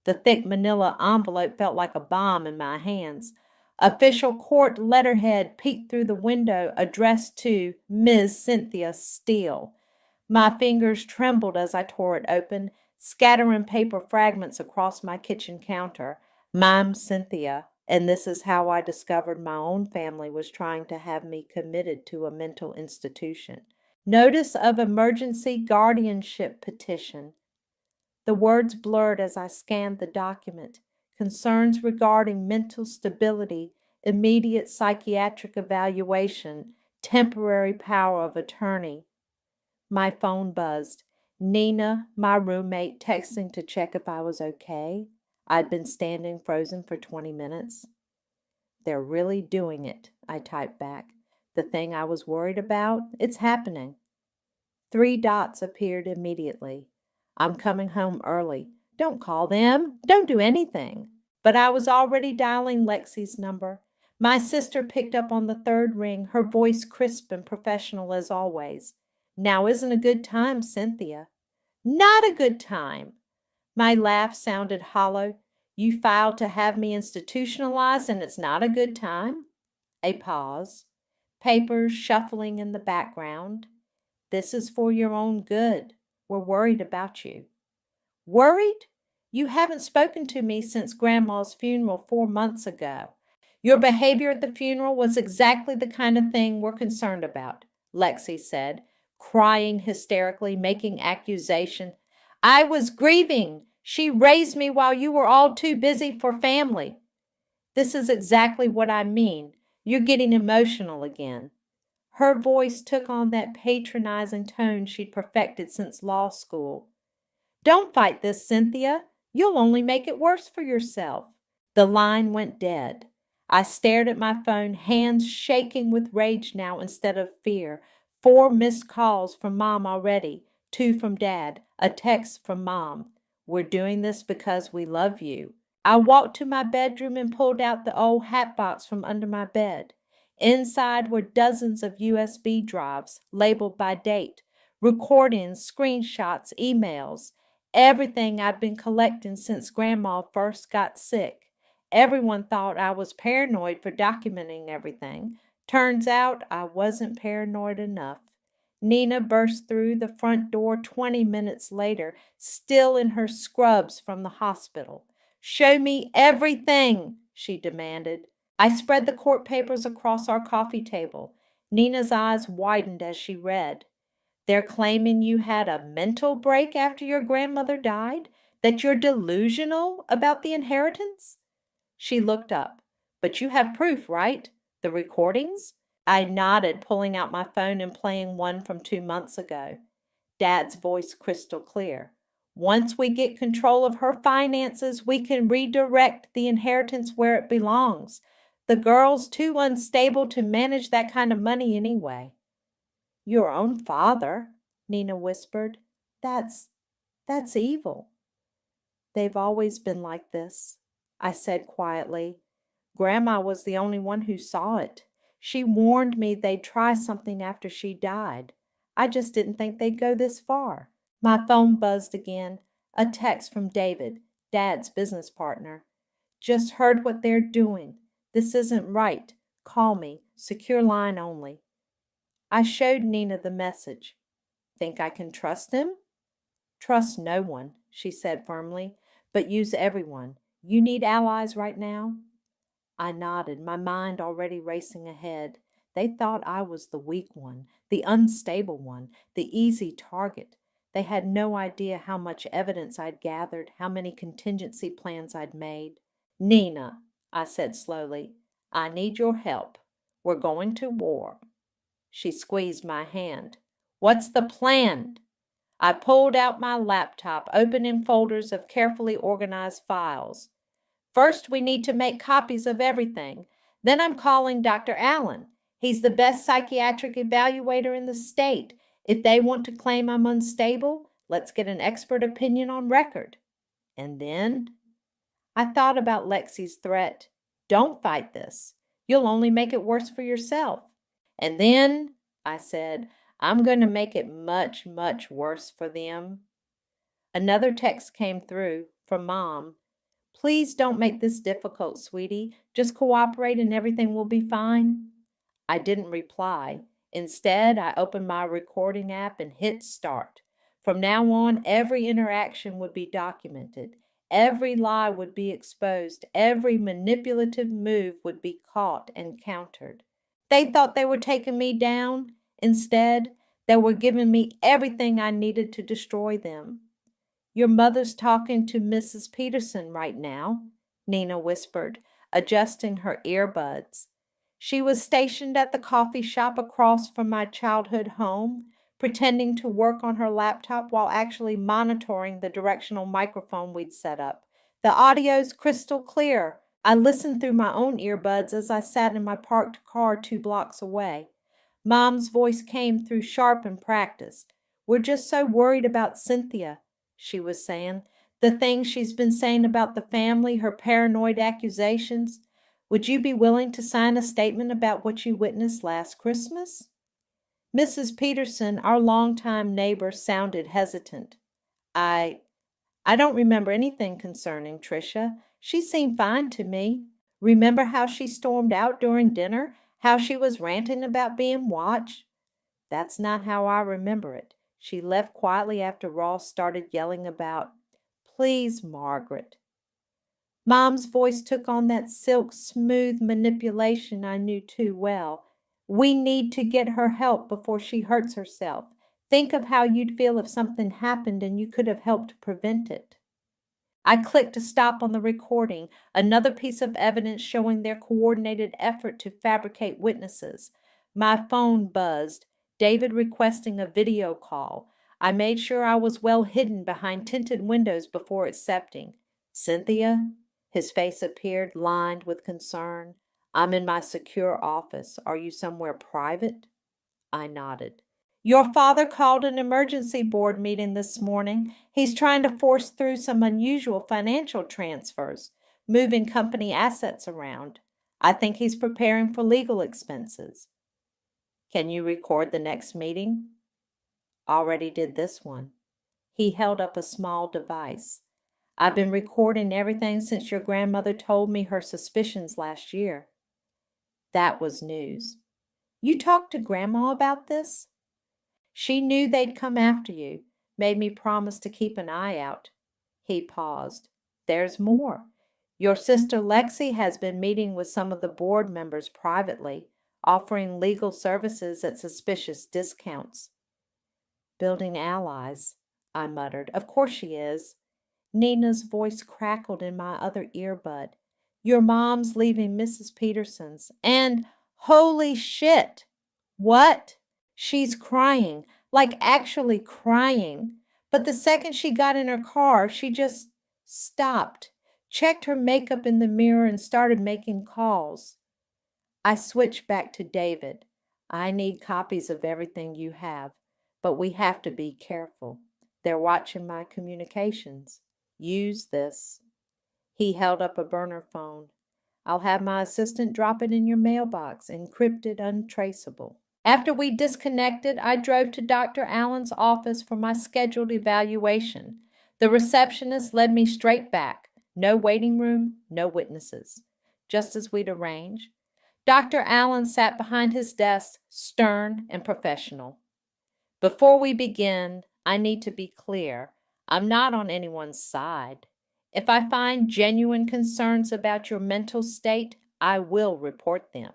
The thick manila envelope felt like a bomb in my hands. Official court letterhead peeked through the window, addressed to Ms. Cynthia Steele. My fingers trembled as I tore it open, scattering paper fragments across my kitchen counter. "I'm Cynthia, and this is how I discovered my own family was trying to have me committed to a mental institution. Notice of emergency guardianship petition." The words blurred as I scanned the document. Concerns regarding mental stability, immediate psychiatric evaluation, temporary power of attorney. My phone buzzed. Nina, my roommate, texting to check if I was okay. I'd been standing frozen for 20 minutes. "They're really doing it," I typed back. "The thing I was worried about, it's happening." 3 dots appeared immediately. "I'm coming home early. Don't call them. Don't do anything." But I was already dialing Lexi's number. My sister picked up on the third ring, her voice crisp and professional as always. "Now isn't a good time, Cynthia." "Not a good time." My laugh sounded hollow. "You filed to have me institutionalized and it's not a good time?" A pause. Papers shuffling in the background. "This is for your own good. We're worried about you." "Worried? You haven't spoken to me since Grandma's funeral 4 months ago. Your behavior at the funeral was exactly the kind of thing we're concerned about," Lexi said, crying hysterically, making accusation. "I was grieving. She raised me while you were all too busy for family." "This is exactly what I mean. You're getting emotional again." Her voice took on that patronizing tone she'd perfected since law school. "Don't fight this, Cynthia. You'll only make it worse for yourself." The line went dead. I stared at my phone, hands shaking with rage now instead of fear. 4 missed calls from Mom already, 2 from Dad, a text from Mom. "We're doing this because we love you." I walked to my bedroom and pulled out the old hat box from under my bed. Inside were dozens of USB drives labeled by date, recordings, screenshots, emails, everything I'd been collecting since Grandma first got sick. Everyone thought I was paranoid for documenting everything. Turns out I wasn't paranoid enough. Nina burst through the front door 20 minutes later, still in her scrubs from the hospital. "Show me everything," she demanded. I spread the court papers across our coffee table. Nina's eyes widened as she read. "They're claiming you had a mental break after your grandmother died? That you're delusional about the inheritance?" She looked up. "But you have proof, right? The recordings?" I nodded, pulling out my phone and playing one from 2 months ago. Dad's voice crystal clear. "Once we get control of her finances, we can redirect the inheritance where it belongs. The girl's too unstable to manage that kind of money anyway." "Your own father," Nina whispered. That's evil." "They've always been like this," I said quietly. "Grandma was the only one who saw it. She warned me they'd try something after she died. I just didn't think they'd go this far." My phone buzzed again. A text from David, Dad's business partner. "Just heard what they're doing. This isn't right. Call me. Secure line only." I showed Nina the message. "Think I can trust him?" "Trust no one," she said firmly, "but use everyone. You need allies right now?" I nodded, my mind already racing ahead. They thought I was the weak one, the unstable one, the easy target. They had no idea how much evidence I'd gathered, how many contingency plans I'd made. "Nina," I said slowly, "I need your help. We're going to war." She squeezed my hand. "What's the plan?" I pulled out my laptop, opening folders of carefully organized files. "First, we need to make copies of everything. Then I'm calling Dr. Allen. He's the best psychiatric evaluator in the state. If they want to claim I'm unstable, let's get an expert opinion on record." And then I thought about Lexi's threat. "Don't fight this. You'll only make it worse for yourself." "And then," I said, "I'm going to make it much, much worse for them." Another text came through from Mom. Please don't make this difficult, sweetie. Just cooperate and everything will be fine. I didn't reply. Instead, I opened my recording app and hit start. From now on, every interaction would be documented. Every lie would be exposed. Every manipulative move would be caught and countered. They thought they were taking me down. Instead, they were giving me everything I needed to destroy them. Your mother's talking to Mrs. Peterson right now, Nina whispered, adjusting her earbuds. She was stationed at the coffee shop across from my childhood home, pretending to work on her laptop while actually monitoring the directional microphone we'd set up. The audio's crystal clear. I listened through my own earbuds as I sat in my parked car 2 blocks away. Mom's voice came through sharp and practiced. We're just so worried about Cynthia, she was saying. The things she's been saying about the family, her paranoid accusations. Would you be willing to sign a statement about what you witnessed last Christmas? Mrs. Peterson, our longtime neighbor, sounded hesitant. I don't remember anything concerning Tricia. She seemed fine to me. Remember how she stormed out during dinner? How she was ranting about being watched? That's not how I remember it. She left quietly after Ross started yelling about, Please, Margaret. Mom's voice took on that silk smooth manipulation I knew too well. We need to get her help before she hurts herself. Think of how you'd feel if something happened and you could have helped prevent it. I clicked to stop on the recording, another piece of evidence showing their coordinated effort to fabricate witnesses. My phone buzzed, David requesting a video call. I made sure I was well hidden behind tinted windows before accepting. Cynthia? His face appeared lined with concern. I'm in my secure office. Are you somewhere private? I nodded. Your father called an emergency board meeting this morning. He's trying to force through some unusual financial transfers, moving company assets around. I think he's preparing for legal expenses. Can you record the next meeting? Already did this one. He held up a small device. I've been recording everything since your grandmother told me her suspicions last year. That was news. You talked to Grandma about this? She knew they'd come after you, made me promise to keep an eye out. He paused. There's more. Your sister Lexi has been meeting with some of the board members privately, offering legal services at suspicious discounts. Building allies, I muttered. Of course she is. Nina's voice crackled in my other earbud. Your mom's leaving Mrs. Peterson's. And holy shit! What? She's crying, like actually crying. But the second she got in her car, she just stopped, checked her makeup in the mirror, and started making calls. I switched back to David. I need copies of everything you have, but we have to be careful. They're watching my communications. Use this. He held up a burner phone. I'll have my assistant drop it in your mailbox, encrypted, untraceable. After we disconnected, I drove to Dr. Allen's office for my scheduled evaluation. The receptionist led me straight back. No waiting room, no witnesses. Just as we'd arranged. Dr. Allen sat behind his desk, stern and professional. Before we begin, I need to be clear. I'm not on anyone's side. If I find genuine concerns about your mental state, I will report them.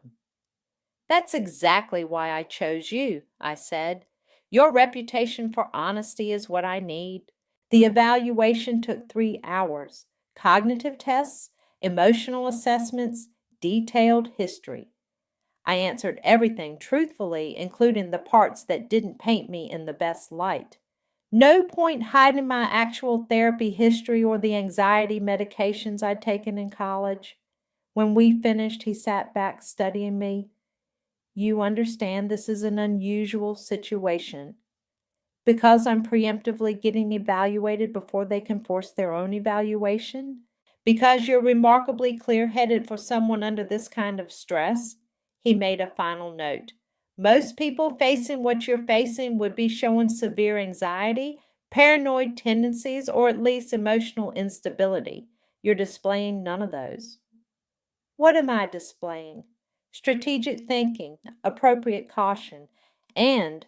That's exactly why I chose you, I said. Your reputation for honesty is what I need. The evaluation took 3 hours. Cognitive tests, emotional assessments, detailed history. I answered everything truthfully, including the parts that didn't paint me in the best light. No point hiding my actual therapy history or the anxiety medications I'd taken in college. When we finished, he sat back studying me. You understand this is an unusual situation. Because I'm preemptively getting evaluated before they can force their own evaluation? Because you're remarkably clear-headed for someone under this kind of stress? He made a final note. Most people facing what you're facing would be showing severe anxiety, paranoid tendencies, or at least emotional instability. You're displaying none of those. What am I displaying? Strategic thinking, appropriate caution, and,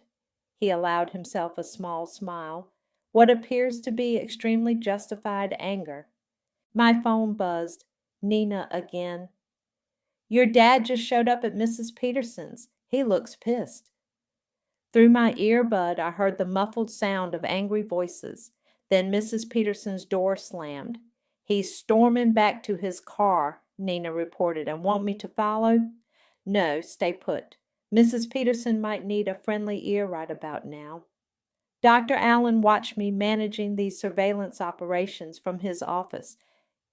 he allowed himself a small smile, what appears to be extremely justified anger. My phone buzzed. Nina again. Your dad just showed up at Mrs. Peterson's. He looks pissed. Through my earbud, I heard the muffled sound of angry voices. Then Mrs. Peterson's door slammed. He's storming back to his car, Nina reported, and want me to follow? No, stay put. Mrs. Peterson might need a friendly ear right about now. Dr. Allen watched me managing these surveillance operations from his office,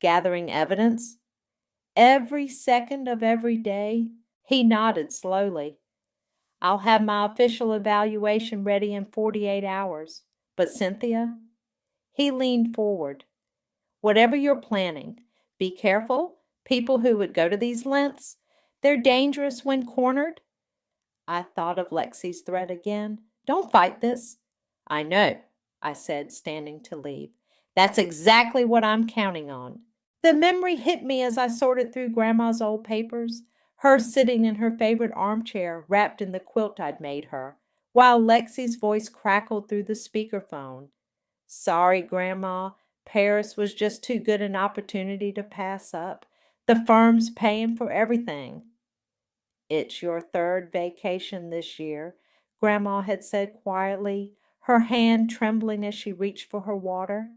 gathering evidence. Every second of every day, he nodded slowly. I'll have my official evaluation ready in 48 hours. But Cynthia? He leaned forward. Whatever you're planning, be careful. People who would go to these lengths, they're dangerous when cornered. I thought of Lexi's threat again. Don't fight this. I know, I said, standing to leave. That's exactly what I'm counting on. The memory hit me as I sorted through Grandma's old papers, her sitting in her favorite armchair wrapped in the quilt I'd made her, while Lexi's voice crackled through the speakerphone. Sorry, Grandma, Paris was just too good an opportunity to pass up. The firm's paying for everything. It's your third vacation this year, Grandma had said quietly, her hand trembling as she reached for her water.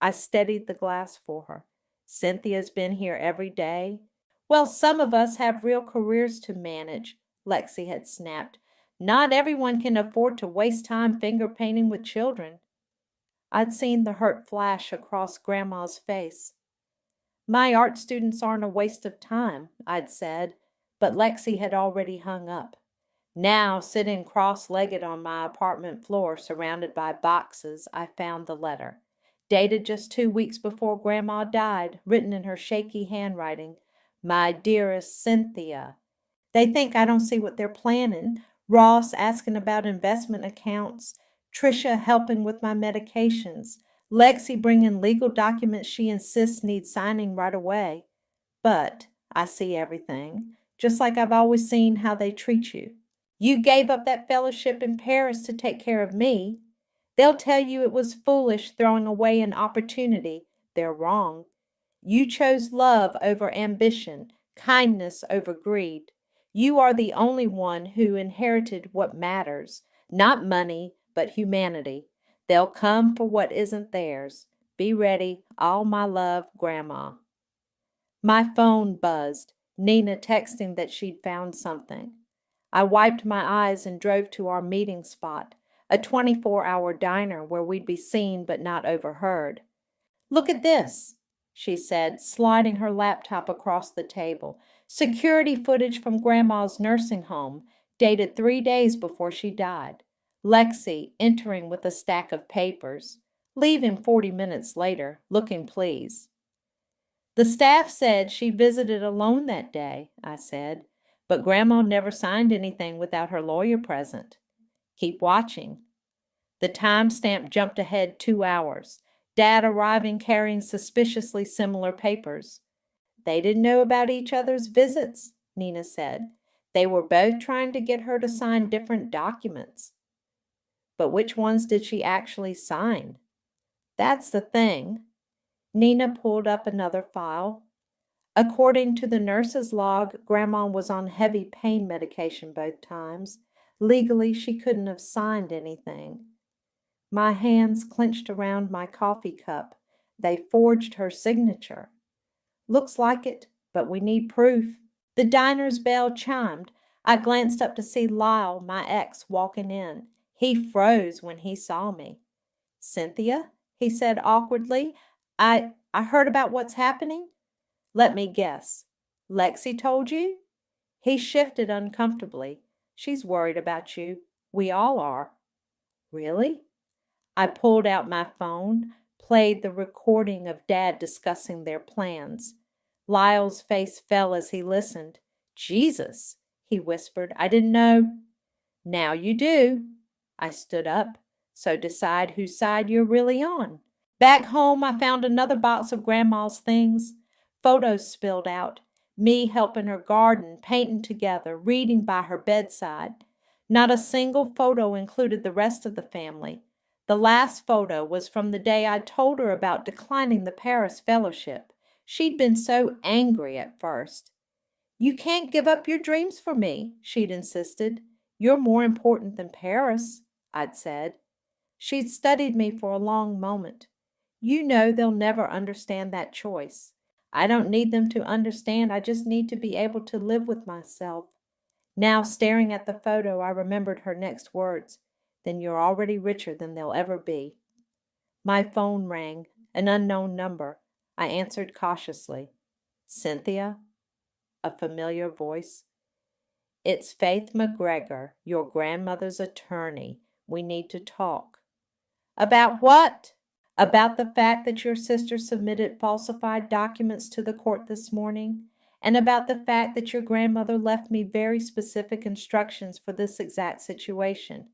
I steadied the glass for her. Cynthia's been here every day. Well, some of us have real careers to manage, Lexi had snapped. Not everyone can afford to waste time finger painting with children. I'd seen the hurt flash across Grandma's face. My art students aren't a waste of time, I'd said, but Lexi had already hung up. Now, sitting cross-legged on my apartment floor, surrounded by boxes, I found the letter. Dated just 2 weeks before Grandma died, written in her shaky handwriting. My dearest Cynthia. They think I don't see what they're planning. Ross asking about investment accounts. Tricia helping with my medications. Lexi bringing legal documents she insists need signing right away. But I see everything, just like I've always seen how they treat you. You gave up that fellowship in Paris to take care of me. They'll tell you it was foolish throwing away an opportunity. They're wrong. You chose love over ambition, kindness over greed. You are the only one who inherited what matters, not money, but humanity. They'll come for what isn't theirs. Be ready. All my love, Grandma. My phone buzzed, Nina texting that she'd found something. I wiped my eyes and drove to our meeting spot, a 24-hour diner where we'd be seen but not overheard. Look at this, she said, sliding her laptop across the table. Security footage from Grandma's nursing home, dated 3 days before she died. Lexi entering with a stack of papers, leaving 40 minutes later, looking pleased. The staff said she visited alone that day, I said, but Grandma never signed anything without her lawyer present. Keep watching. The timestamp jumped ahead 2 hours. Dad arriving carrying suspiciously similar papers. They didn't know about each other's visits, Nina said. They were both trying to get her to sign different documents. But which ones did she actually sign? That's the thing. Nina pulled up another file. According to the nurse's log, Grandma was on heavy pain medication both times. Legally, she couldn't have signed anything. My hands clenched around my coffee cup. They forged her signature. Looks like it, but we need proof. The diner's bell chimed. I glanced up to see Lyle, my ex, walking in. He froze when he saw me. Cynthia, he said awkwardly, I heard about what's happening. Let me guess. Lexi told you? He shifted uncomfortably. She's worried about you. We all are. Really? I pulled out my phone, played the recording of Dad discussing their plans. Lyle's face fell as he listened. Jesus, he whispered. I didn't know. Now you do. I stood up. So decide whose side you're really on. Back home, I found another box of Grandma's things. Photos spilled out. Me helping her garden, painting together, reading by her bedside. Not a single photo included the rest of the family. The last photo was from the day I told her about declining the Paris fellowship. She'd been so angry at first. You can't give up your dreams for me, she'd insisted. You're more important than Paris, I'd said. She'd studied me for a long moment. You know they'll never understand that choice. I don't need them to understand. I just need to be able to live with myself. Now, staring at the photo, I remembered her next words. Then you're already richer than they'll ever be. My phone rang, an unknown number. I answered cautiously. Cynthia? A familiar voice. It's Faith McGregor, your grandmother's attorney. We need to talk. About what? About the fact that your sister submitted falsified documents to the court this morning, and about the fact that your grandmother left me very specific instructions for this exact situation.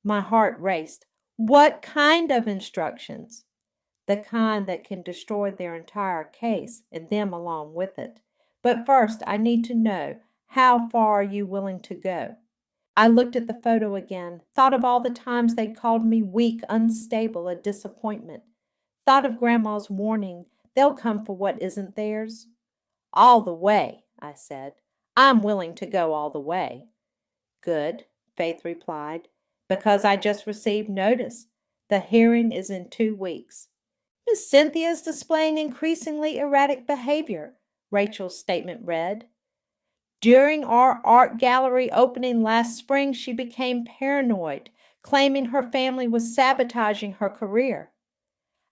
My heart raced. What kind of instructions? The kind that can destroy their entire case and them along with it. But first, I need to know, how far are you willing to go? I looked at the photo again, thought of all the times they'd called me weak, unstable, a disappointment. Thought of Grandma's warning, they'll come for what isn't theirs. All the way, I said. I'm willing to go all the way. Good, Faith replied, because I just received notice. The hearing is in 2 weeks. Miss Cynthia is displaying increasingly erratic behavior, Rachel's statement read. During our art gallery opening last spring, she became paranoid, claiming her family was sabotaging her career.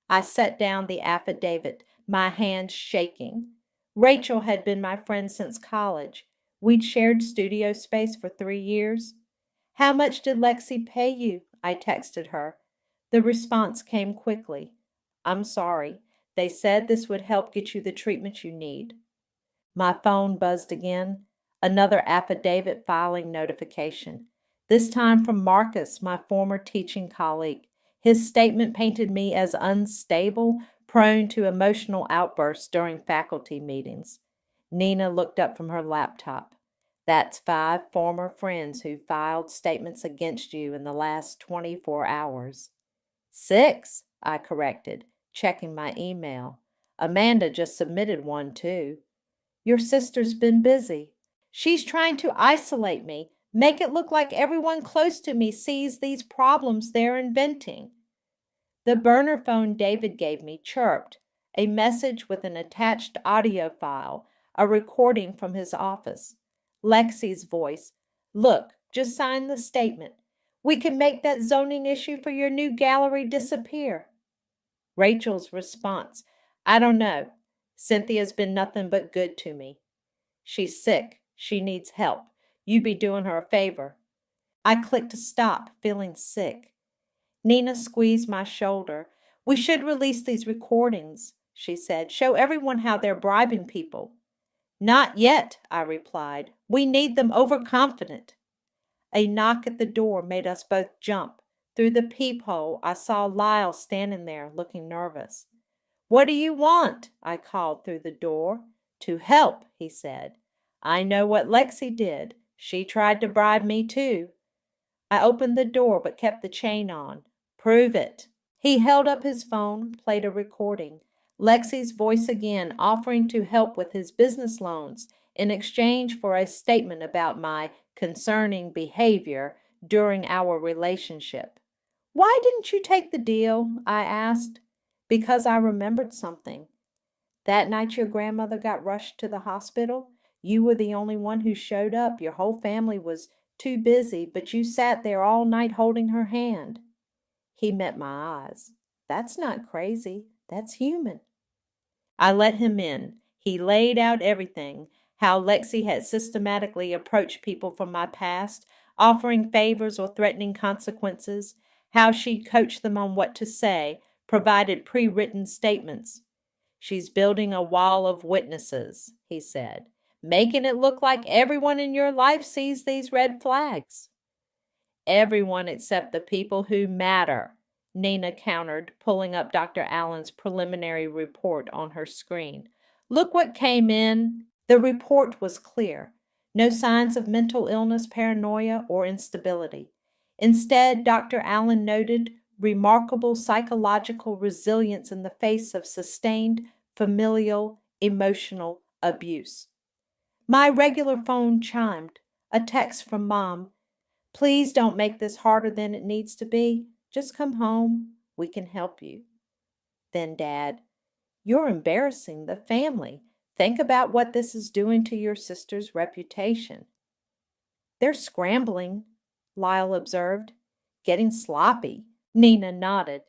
I set down the affidavit, my hands shaking. Rachel had been my friend since college. We'd shared studio space for 3 years. How much did Lexi pay you? I texted her. The response came quickly. I'm sorry. They said this would help get you the treatment you need. My phone buzzed again. Another affidavit filing notification. This time from Marcus, my former teaching colleague. His statement painted me as unstable, prone to emotional outbursts during faculty meetings. Nina looked up from her laptop. That's 5 former friends who filed statements against you in the last 24 hours. 6, I corrected, checking my email. Amanda just submitted one, too. Your sister's been busy. She's trying to isolate me, make it look like everyone close to me sees these problems they're inventing. The burner phone David gave me chirped, a message with an attached audio file, a recording from his office. Lexi's voice. Look, just sign the statement. We can make that zoning issue for your new gallery disappear. Rachel's response. I don't know. Cynthia's been nothing but good to me. She's sick. She needs help. You'd be doing her a favor. I clicked to stop, feeling sick. Nina squeezed my shoulder. We should release these recordings, she said. Show everyone how they're bribing people. Not yet, I replied. We need them overconfident. A knock at the door made us both jump. Through the peephole, I saw Lyle standing there, looking nervous. What do you want? I called through the door. To help, he said. I know what Lexi did. She tried to bribe me too. I opened the door but kept the chain on. Prove it. He held up his phone, played a recording. Lexi's voice again, offering to help with his business loans in exchange for a statement about my concerning behavior during our relationship. Why didn't you take the deal? I asked. Because I remembered something. That night your grandmother got rushed to the hospital, you were the only one who showed up. Your whole family was too busy, but you sat there all night holding her hand. He met my eyes. That's not crazy. That's human. I let him in. He laid out everything, how Lexi had systematically approached people from my past, offering favors or threatening consequences, how she'd coached them on what to say, provided pre-written statements. She's building a wall of witnesses, he said, making it look like everyone in your life sees these red flags. Everyone except the people who matter. Nina countered, pulling up Dr. Allen's preliminary report on her screen. Look what came in. The report was clear. No signs of mental illness, paranoia, or instability. Instead, Dr. Allen noted remarkable psychological resilience in the face of sustained familial emotional abuse. My regular phone chimed. A text from Mom. Please don't make this harder than it needs to be. Just come home. We can help you. Then Dad, you're embarrassing the family. Think about what this is doing to your sister's reputation. They're scrambling, Lyle observed. Getting sloppy. Nina nodded.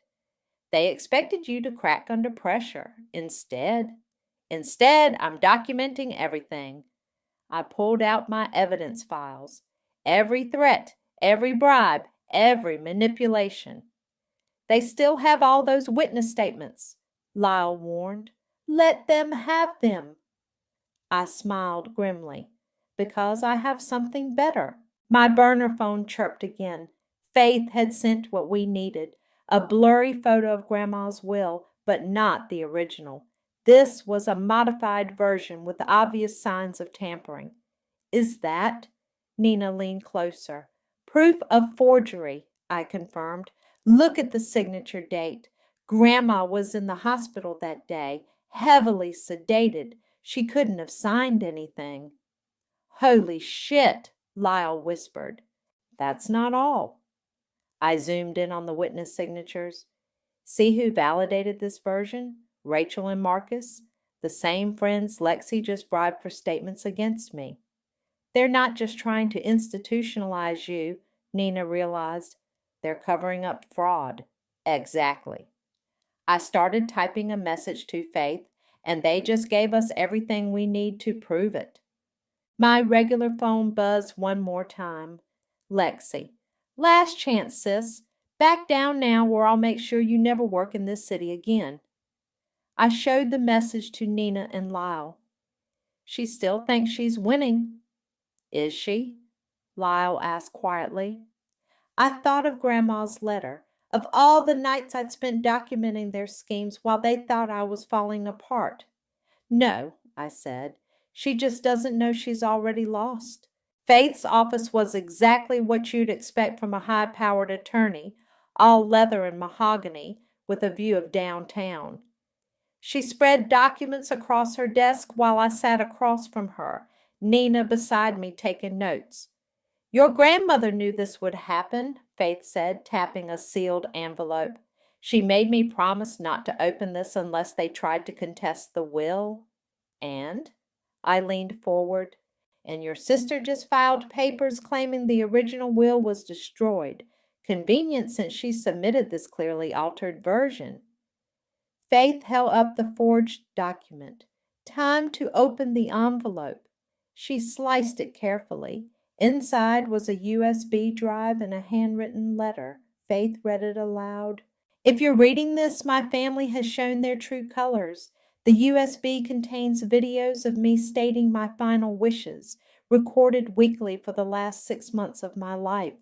They expected you to crack under pressure. Instead, I'm documenting everything. I pulled out my evidence files. Every threat, every bribe, every manipulation. They still have all those witness statements, Lyle warned. Let them have them. I smiled grimly. Because I have something better. My burner phone chirped again. Faith had sent what we needed. A blurry photo of Grandma's will, but not the original. This was a modified version with obvious signs of tampering. Is that? Nina leaned closer. Proof of forgery, I confirmed. Look at the signature date. Grandma was in the hospital that day, heavily sedated. She couldn't have signed anything. Holy shit, Lyle whispered. That's not all. I zoomed in on the witness signatures. See who validated this version? Rachel and Marcus, the same friends Lexi just bribed for statements against me. They're not just trying to institutionalize you, Nina realized. They're covering up fraud. Exactly. I started typing a message to Faith, and they just gave us everything we need to prove it. My regular phone buzzed one more time. Lexi. Last chance, sis. Back down now or I'll make sure you never work in this city again. I showed the message to Nina and Lyle. She still thinks she's winning. Is she? Lyle asked quietly. I thought of Grandma's letter, of all the nights I'd spent documenting their schemes while they thought I was falling apart. No, I said. She just doesn't know she's already lost. Faith's office was exactly what you'd expect from a high-powered attorney, all leather and mahogany, with a view of downtown. She spread documents across her desk while I sat across from her, Nina beside me taking notes. Your grandmother knew this would happen, Faith said, tapping a sealed envelope. She made me promise not to open this unless they tried to contest the will. And? I leaned forward. And your sister just filed papers claiming the original will was destroyed. Convenient since she submitted this clearly altered version. Faith held up the forged document. Time to open the envelope. She sliced it carefully. Inside was a USB drive and a handwritten letter. Faith read it aloud. If you're reading this, my family has shown their true colors. The USB contains videos of me stating my final wishes, recorded weekly for the last 6 months of my life.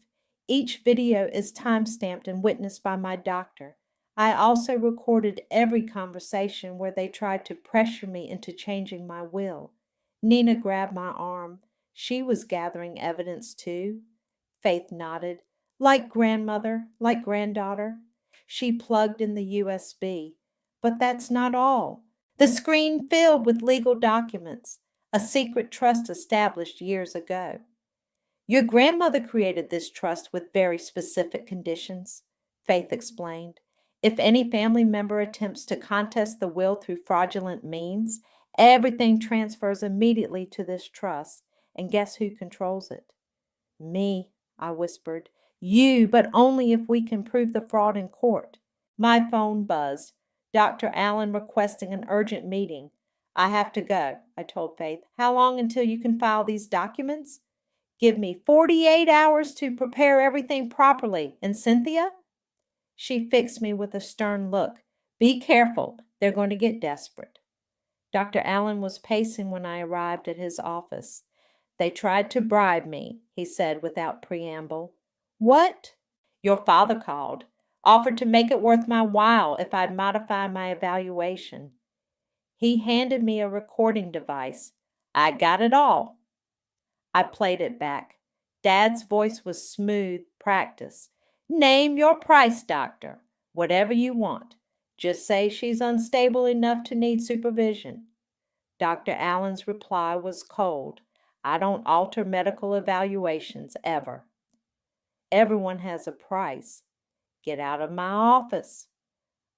Each video is time-stamped and witnessed by my doctor. I also recorded every conversation where they tried to pressure me into changing my will. Nina grabbed my arm. She was gathering evidence too. Faith nodded. Like grandmother, like granddaughter. She plugged in the USB. But that's not all. The screen filled with legal documents, a secret trust established years ago. Your grandmother created this trust with very specific conditions, Faith explained. If any family member attempts to contest the will through fraudulent means, everything transfers immediately to this trust. And guess who controls it? Me, I whispered. You, but only if we can prove the fraud in court. My phone buzzed. Dr. Allen requesting an urgent meeting. I have to go, I told Faith. How long until you can file these documents? Give me 48 hours to prepare everything properly. And Cynthia? She fixed me with a stern look. Be careful. They're going to get desperate. Dr. Allen was pacing when I arrived at his office. They tried to bribe me, he said without preamble. What? Your father called. Offered to make it worth my while if I'd modify my evaluation. He handed me a recording device. I got it all. I played it back. Dad's voice was smooth practice. Name your price, doctor. Whatever you want. Just say she's unstable enough to need supervision. Dr. Allen's reply was cold. I don't alter medical evaluations, ever. Everyone has a price. Get out of my office.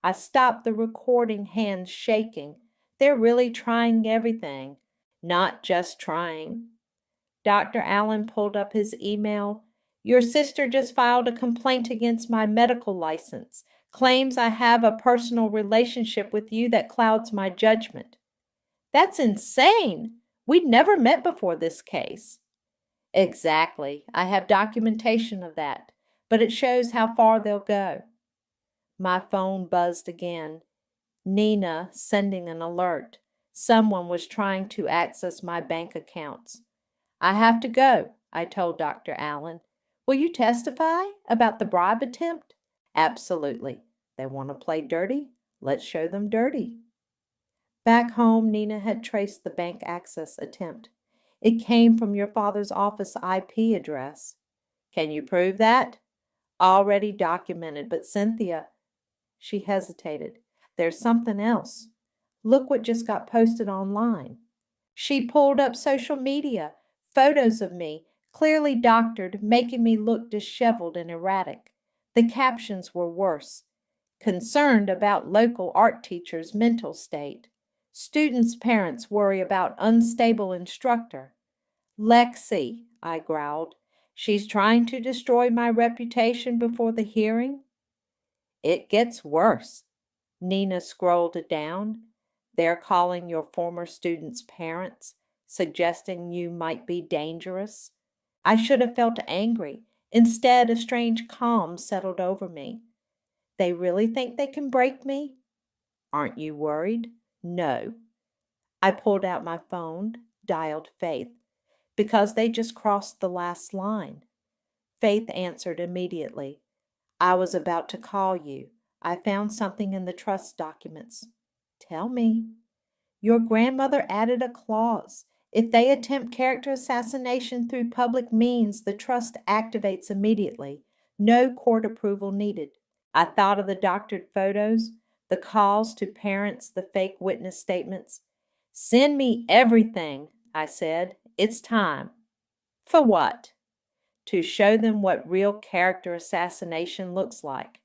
I stopped the recording, hands shaking. They're really trying everything, not just trying. Dr. Allen pulled up his email. Your sister just filed a complaint against my medical license. Claims I have a personal relationship with you that clouds my judgment. That's insane. We'd never met before this case. Exactly. I have documentation of that, but it shows how far they'll go. My phone buzzed again. Nina sending an alert. Someone was trying to access my bank accounts. I have to go, I told Dr. Allen. Will you testify about the bribe attempt? Absolutely. They want to play dirty? Let's show them dirty. Back home, Nina had traced the bank access attempt. It came from your father's office IP address. Can you prove that? Already documented, but Cynthia, she hesitated. There's something else. Look what just got posted online. She pulled up social media, photos of me, clearly doctored, making me look disheveled and erratic. The captions were worse. Concerned about local art teacher's mental state. Students' parents worry about unstable instructor. Lexi, I growled. She's trying to destroy my reputation before the hearing? It gets worse. Nina scrolled down. They're calling your former students' parents, suggesting you might be dangerous. I should have felt angry. Instead, a strange calm settled over me. They really think they can break me? Aren't you worried? No. I pulled out my phone, dialed Faith, because they just crossed the last line. Faith answered immediately. I was about to call you. I found something in the trust documents. Tell me. Your grandmother added a clause. If they attempt character assassination through public means, the trust activates immediately. No court approval needed. I thought of the doctored photos, the calls to parents, the fake witness statements. Send me everything, I said. It's time. For what? To show them what real character assassination looks like.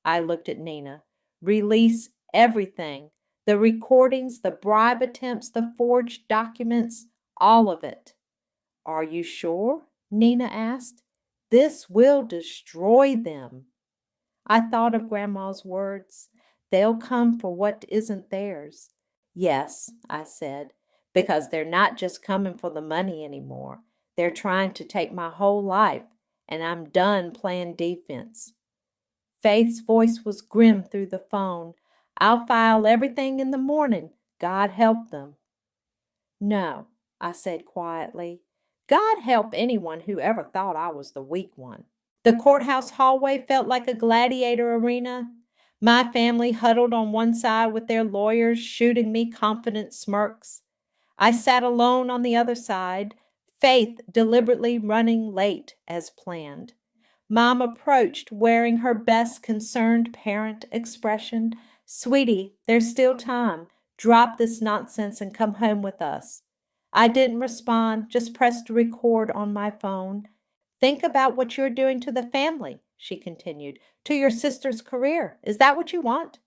I looked at Nina. Release everything. The recordings, the bribe attempts, the forged documents, all of it. Are you sure? Nina asked. This will destroy them. I thought of Grandma's words. They'll come for what isn't theirs. Yes, I said, because they're not just coming for the money anymore. They're trying to take my whole life, and I'm done playing defense. Faith's voice was grim through the phone. I'll file everything in the morning. God help them. No, I said quietly. God help anyone who ever thought I was the weak one. The courthouse hallway felt like a gladiator arena. My family huddled on one side with their lawyers shooting me confident smirks. I sat alone on the other side, Faith deliberately running late as planned. Mom approached, wearing her best concerned parent expression. Sweetie, there's still time. Drop this nonsense and come home with us. I didn't respond, just pressed record on my phone. Think about what you're doing to the family, she continued, to your sister's career. Is that what you want?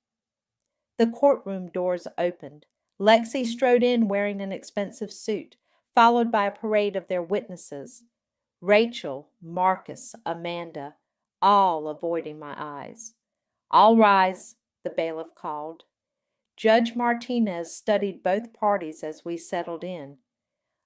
The courtroom doors opened. Lexi strode in wearing an expensive suit, followed by a parade of their witnesses. Rachel, Marcus, Amanda, all avoiding my eyes. All rise, the bailiff called. Judge Martinez studied both parties as we settled in.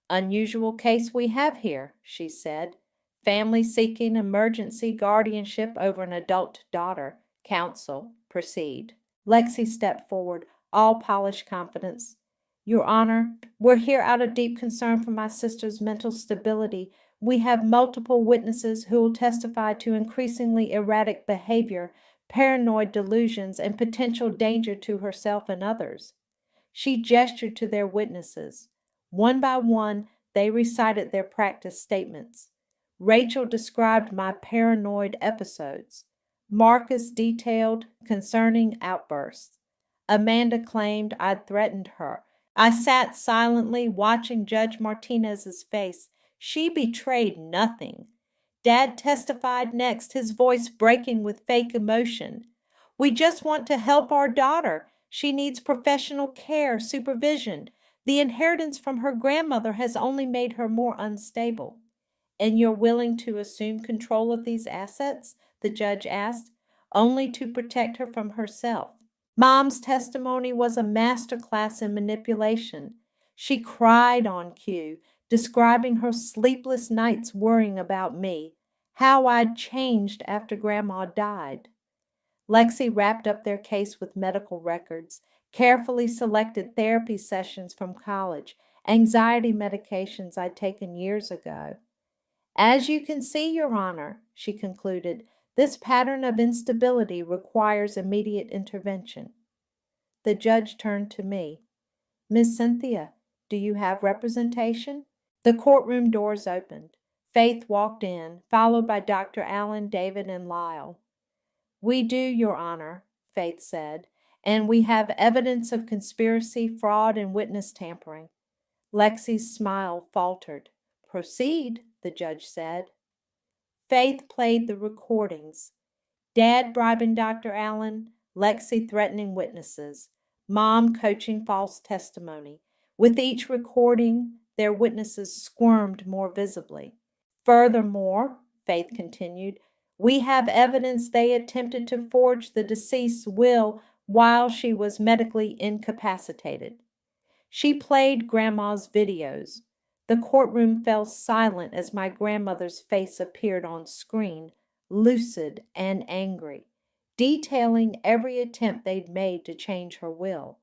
Unusual case we have here, she said. Family seeking emergency guardianship over an adult daughter. Counsel, proceed. Lexi stepped forward, all polished confidence. Your Honor, we're here out of deep concern for my sister's mental stability. We have multiple witnesses who will testify to increasingly erratic behavior, paranoid delusions, and potential danger to herself and others. She gestured to their witnesses. One by one, they recited their practice statements. Rachel described my paranoid episodes. Marcus detailed concerning outbursts. Amanda claimed I'd threatened her. I sat silently watching Judge Martinez's face. She betrayed nothing. Dad testified next, his voice breaking with fake emotion. We just want to help our daughter. She needs professional care, supervision. The inheritance from her grandmother has only made her more unstable. And you're willing to assume control of these assets? The judge asked, only to protect her from herself. Mom's testimony was a masterclass in manipulation. She cried on cue, describing her sleepless nights worrying about me, how I'd changed after Grandma died. Lexi wrapped up their case with medical records, carefully selected therapy sessions from college, anxiety medications I'd taken years ago. As you can see, Your Honor, she concluded, this pattern of instability requires immediate intervention. The judge turned to me. Miss Cynthia, do you have representation? The courtroom doors opened. Faith walked in, followed by Dr. Allen, David, and Lyle. We do, Your Honor, Faith said, and we have evidence of conspiracy, fraud, and witness tampering. Lexi's smile faltered. Proceed, the judge said. Faith played the recordings. Dad bribing Dr. Allen, Lexi threatening witnesses, Mom coaching false testimony. With each recording, their witnesses squirmed more visibly. Furthermore, Faith continued, we have evidence they attempted to forge the deceased's will while she was medically incapacitated. She played Grandma's videos. The courtroom fell silent as my grandmother's face appeared on screen, lucid and angry, detailing every attempt they'd made to change her will.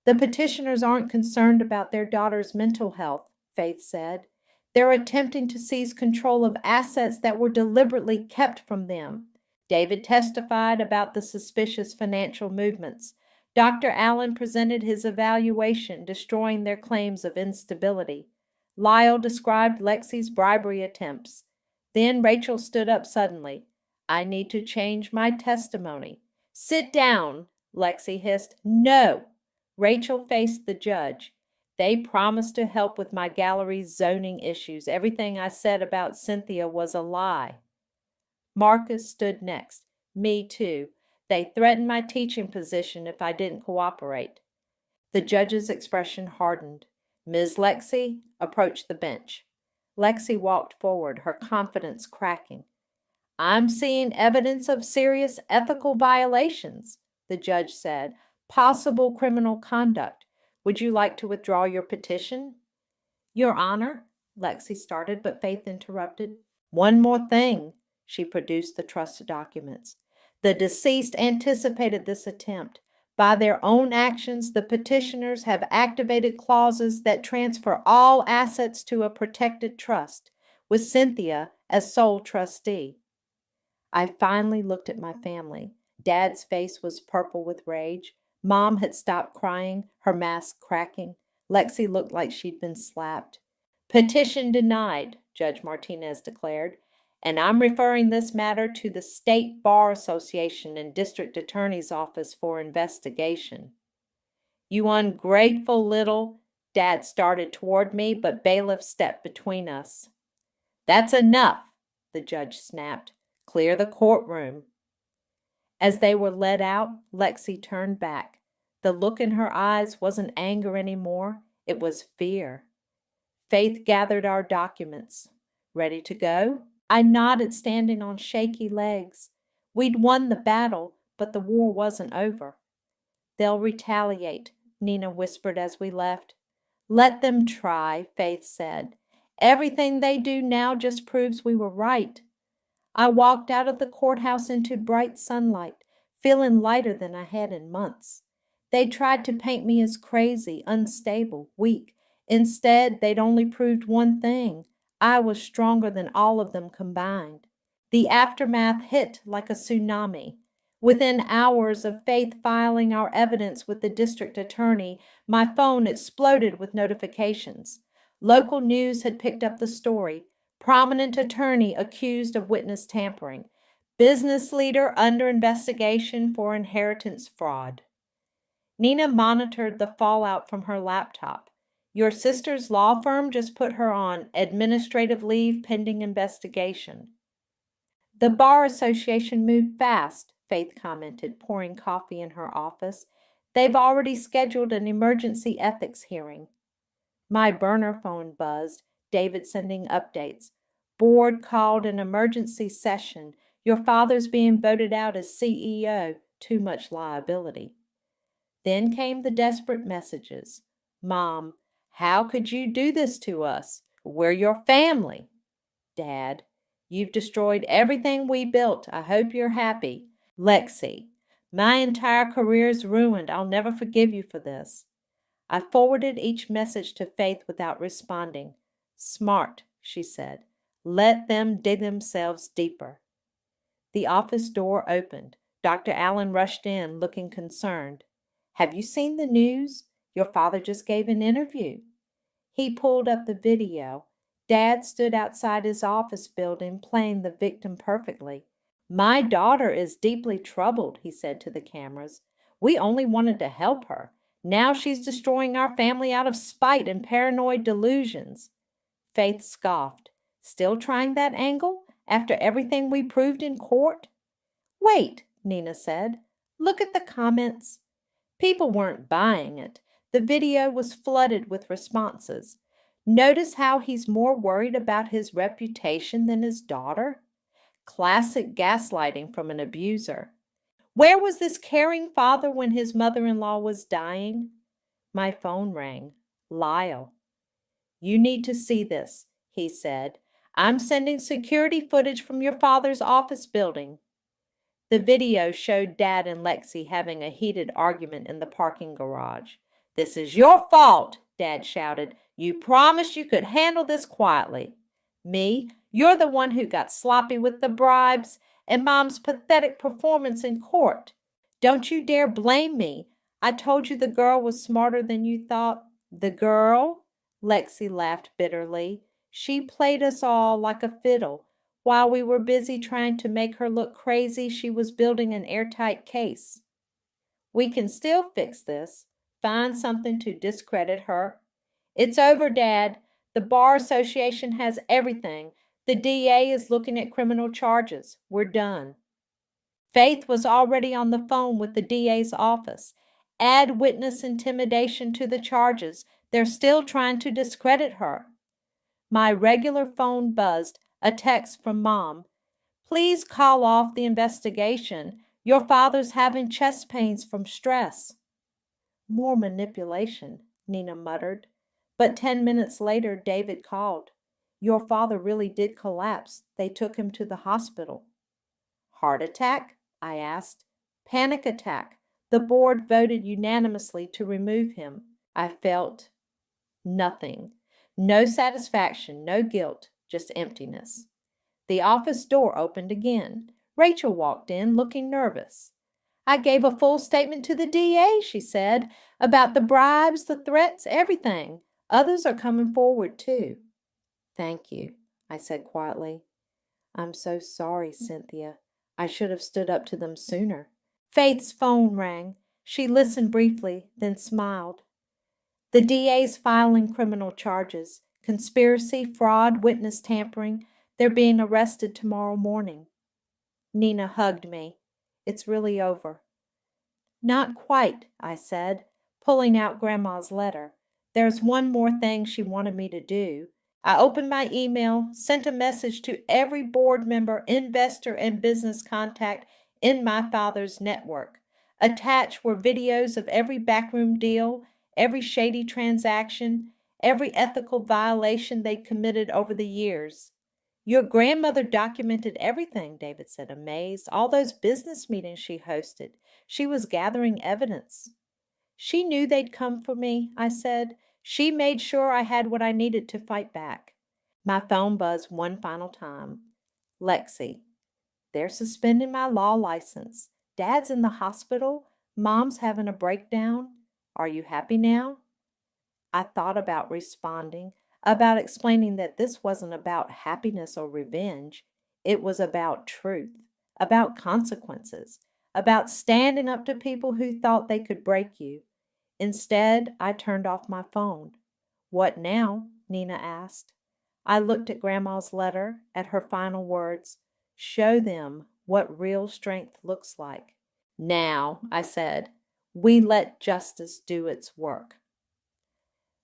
The petitioners aren't concerned about their daughter's mental health, Faith said. They're attempting to seize control of assets that were deliberately kept from them. David testified about the suspicious financial movements. Dr. Allen presented his evaluation, destroying their claims of instability. Lyle described Lexi's bribery attempts. Then Rachel stood up suddenly. I need to change my testimony. Sit down, Lexi hissed. No. Rachel faced the judge. They promised to help with my gallery's zoning issues. Everything I said about Cynthia was a lie. Marcus stood next. Me too. They threatened my teaching position if I didn't cooperate. The judge's expression hardened. Ms. Lexi approached the bench. Lexi walked forward, her confidence cracking. I'm seeing evidence of serious ethical violations, the judge said. Possible criminal conduct. Would you like to withdraw your petition? Your Honor, Lexi started, but Faith interrupted. One more thing. She produced the trust documents. The deceased anticipated this attempt. By their own actions, the petitioners have activated clauses that transfer all assets to a protected trust, with Cynthia as sole trustee. I finally looked at my family. Dad's face was purple with rage. Mom had stopped crying, her mask cracking. Lexi looked like she'd been slapped. Petition denied, Judge Martinez declared, and I'm referring this matter to the State Bar Association and District Attorney's Office for investigation. You ungrateful little... Dad started toward me, but bailiff stepped between us. That's enough, the judge snapped. Clear the courtroom. As they were led out, Lexi turned back. The look in her eyes wasn't anger anymore. It was fear. Faith gathered our documents. Ready to go? I nodded, standing on shaky legs. We'd won the battle, but the war wasn't over. They'll retaliate, Nina whispered as we left. Let them try, Faith said. Everything they do now just proves we were right. I walked out of the courthouse into bright sunlight, feeling lighter than I had in months. They tried to paint me as crazy, unstable, weak. Instead, they'd only proved one thing. I was stronger than all of them combined. The aftermath hit like a tsunami. Within hours of Faith filing our evidence with the district attorney, my phone exploded with notifications. Local news had picked up the story. Prominent attorney accused of witness tampering. Business leader under investigation for inheritance fraud. Nina monitored the fallout from her laptop. Your sister's law firm just put her on administrative leave pending investigation. The Bar Association moved fast, Faith commented, pouring coffee in her office. They've already scheduled an emergency ethics hearing. My burner phone buzzed, David sending updates. Board called an emergency session. Your father's being voted out as CEO. Too much liability. Then came the desperate messages. Mom, how could you do this to us? We're your family. Dad, you've destroyed everything we built. I hope you're happy. Lexi, my entire career's ruined. I'll never forgive you for this. I forwarded each message to Faith without responding. Smart, she said. Let them dig themselves deeper. The office door opened. Dr. Allen rushed in, looking concerned. Have you seen the news? Your father just gave an interview. He pulled up the video. Dad stood outside his office building, playing the victim perfectly. My daughter is deeply troubled, he said to the cameras. We only wanted to help her. Now she's destroying our family out of spite and paranoid delusions. Faith scoffed. Still trying that angle? After everything we proved in court? Wait, Nina said. Look at the comments. People weren't buying it. The video was flooded with responses. Notice how he's more worried about his reputation than his daughter? Classic gaslighting from an abuser. Where was this caring father when his mother-in-law was dying? My phone rang. Lyle. You need to see this, he said. I'm sending security footage from your father's office building. The video showed Dad and Lexi having a heated argument in the parking garage. This is your fault, Dad shouted. You promised you could handle this quietly. Me? You're the one who got sloppy with the bribes and Mom's pathetic performance in court. Don't you dare blame me. I told you the girl was smarter than you thought. The girl? Lexi laughed bitterly. She played us all like a fiddle. While we were busy trying to make her look crazy, she was building an airtight case. We can still fix this. Find something to discredit her. It's over, Dad. The Bar Association has everything. The DA is looking at criminal charges. We're done. Faith was already on the phone with the DA's office. Add witness intimidation to the charges. They're still trying to discredit her. My regular phone buzzed. A text from Mom. Please call off the investigation. Your father's having chest pains from stress. More manipulation, Nina muttered. But 10 minutes later, David called. Your father really did collapse. They took him to the hospital. Heart attack? I asked. Panic attack. The board voted unanimously to remove him. I felt nothing. No satisfaction, no guilt, just emptiness. The office door opened again. Rachel walked in, looking nervous. I gave a full statement to the DA, she said, about the bribes, the threats, everything. Others are coming forward, too. Thank you, I said quietly. I'm so sorry, Cynthia. I should have stood up to them sooner. Faith's phone rang. She listened briefly, then smiled. The DA's filing criminal charges. Conspiracy, fraud, witness tampering. They're being arrested tomorrow morning. Nina hugged me. It's really over. Not quite, I said, pulling out Grandma's letter. There's one more thing she wanted me to do. I opened my email, sent a message to every board member, investor, and business contact in my father's network. Attached were videos of every backroom deal, every shady transaction, every ethical violation they'd committed over the years. Your grandmother documented everything, David said, amazed. All those business meetings she hosted. She was gathering evidence. She knew they'd come for me, I said. She made sure I had what I needed to fight back. My phone buzzed one final time. Lexi, they're suspending my law license. Dad's in the hospital. Mom's having a breakdown. Are you happy now? I thought about responding, about explaining that this wasn't about happiness or revenge. It was about truth, about consequences, about standing up to people who thought they could break you. Instead, I turned off my phone. What now? Nina asked. I looked at Grandma's letter, at her final words. Show them what real strength looks like. Now, I said, we let justice do its work.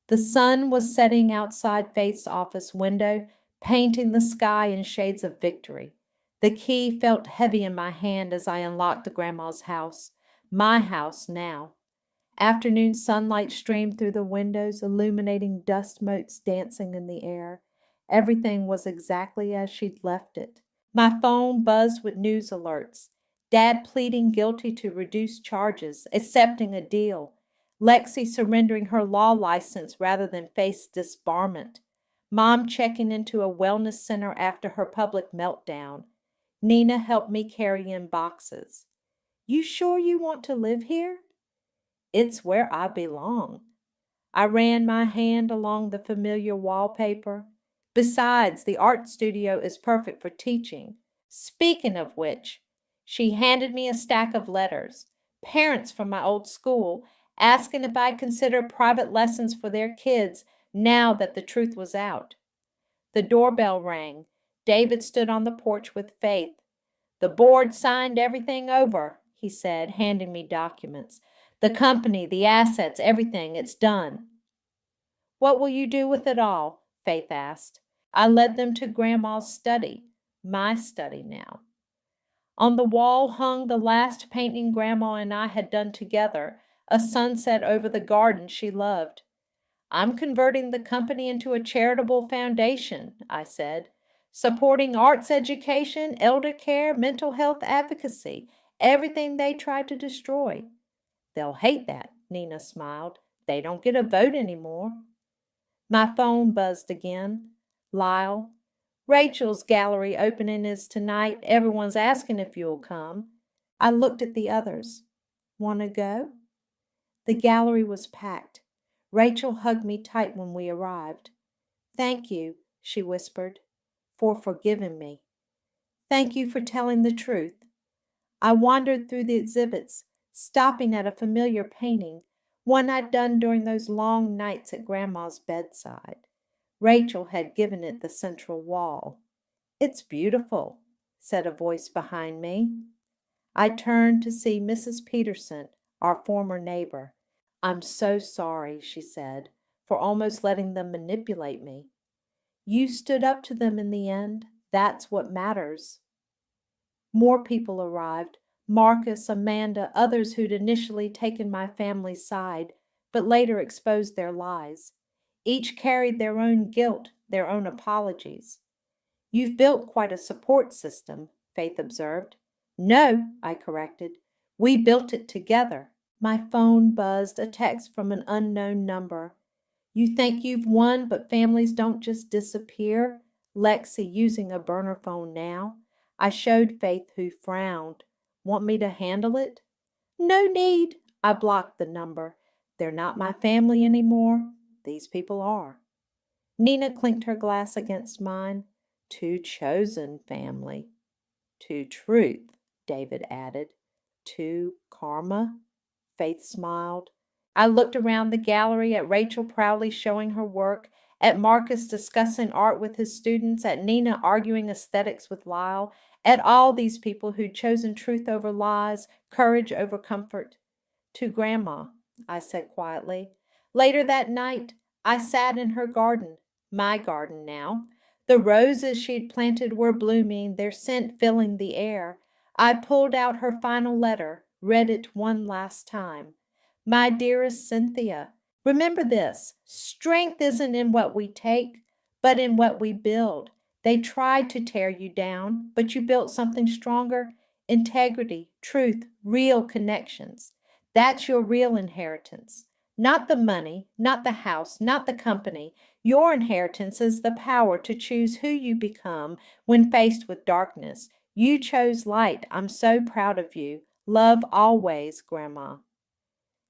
The sun was setting outside Faith's office window, painting the sky in shades of victory. The key felt heavy in my hand as I unlocked the grandma's house. My house now. Afternoon sunlight streamed through the windows, illuminating dust motes dancing in the air. Everything was exactly as she'd left it. My phone buzzed with news alerts. Dad pleading guilty to reduced charges, accepting a deal. Lexi surrendering her law license rather than face disbarment. Mom checking into a wellness center after her public meltdown. Nina helped me carry in boxes. You sure you want to live here? It's where I belong. I ran my hand along the familiar wallpaper. Besides, the art studio is perfect for teaching. Speaking of which, she handed me a stack of letters. Parents from my old school asking if I'd consider private lessons for their kids now that the truth was out. The doorbell rang. David stood on the porch with Faith. The board signed everything over, he said, handing me documents. The company, the assets, everything, it's done. What will you do with it all? Faith asked. I led them to Grandma's study, my study now. On the wall hung the last painting Grandma and I had done together, a sunset over the garden she loved. I'm converting the company into a charitable foundation, I said, supporting arts education, elder care, mental health advocacy, everything they tried to destroy. They'll hate that, Nina smiled. They don't get a vote anymore. My phone buzzed again. Lyle, Rachel's gallery opening is tonight. Everyone's asking if you'll come. I looked at the others. Want to go? The gallery was packed. Rachel hugged me tight when we arrived. Thank you, she whispered, for forgiving me. Thank you for telling the truth. I wandered through the exhibits, stopping at a familiar painting, one I'd done during those long nights at Grandma's bedside. Rachel had given it the central wall. It's beautiful, said a voice behind me. I turned to see Mrs. Peterson, our former neighbor. I'm so sorry, she said, for almost letting them manipulate me. You stood up to them in the end. That's what matters. More people arrived. Marcus, Amanda, others who'd initially taken my family's side, but later exposed their lies. Each carried their own guilt, their own apologies. You've built quite a support system, Faith observed. No, I corrected. We built it together. My phone buzzed, a text from an unknown number. You think you've won, but families don't just disappear? Lexi using a burner phone now. I showed Faith, who frowned. Want me to handle it? No need. I blocked the number. They're not my family anymore. These people are. Nina clinked her glass against mine. To chosen family. To truth, David added. To karma? Faith smiled. I looked around the gallery at Rachel proudly showing her work, at Marcus discussing art with his students, at Nina arguing aesthetics with Lyle, at all these people who'd chosen truth over lies, courage over comfort. To Grandma, I said quietly. Later that night, I sat in her garden, my garden now. The roses she'd planted were blooming, their scent filling the air. I pulled out her final letter, read it one last time. My dearest Cynthia, remember this. Strength isn't in what we take, but in what we build. They tried to tear you down, but you built something stronger. Integrity, truth, real connections. That's your real inheritance. Not the money, not the house, not the company. Your inheritance is the power to choose who you become when faced with darkness. You chose light. I'm so proud of you. Love always, Grandma.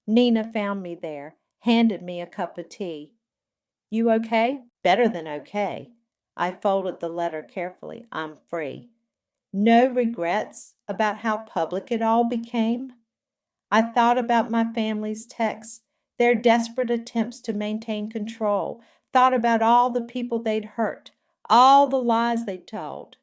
Nina found me there, handed me a cup of tea. You okay? Better than okay. I folded the letter carefully. I'm free. No regrets about how public it all became? I thought about my family's texts, their desperate attempts to maintain control, thought about all the people they'd hurt, all the lies they'd told.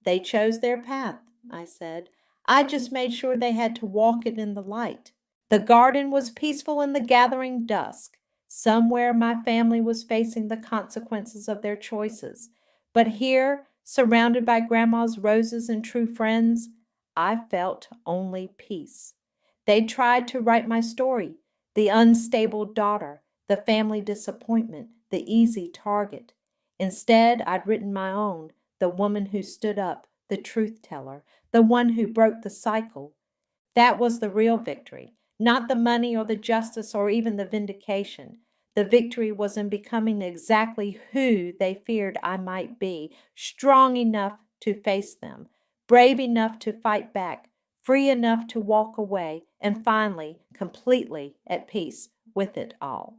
They chose their path, I said. I just made sure they had to walk it in the light. The garden was peaceful in the gathering dusk. Somewhere my family was facing the consequences of their choices. But here, surrounded by Grandma's roses and true friends, I felt only peace. They tried to write my story, the unstable daughter, the family disappointment, the easy target. Instead, I'd written my own, the woman who stood up, the truth teller, the one who broke the cycle. That was the real victory, not the money or the justice or even the vindication. The victory was in becoming exactly who they feared I might be, strong enough to face them, brave enough to fight back, free enough to walk away, and finally, completely at peace with it all.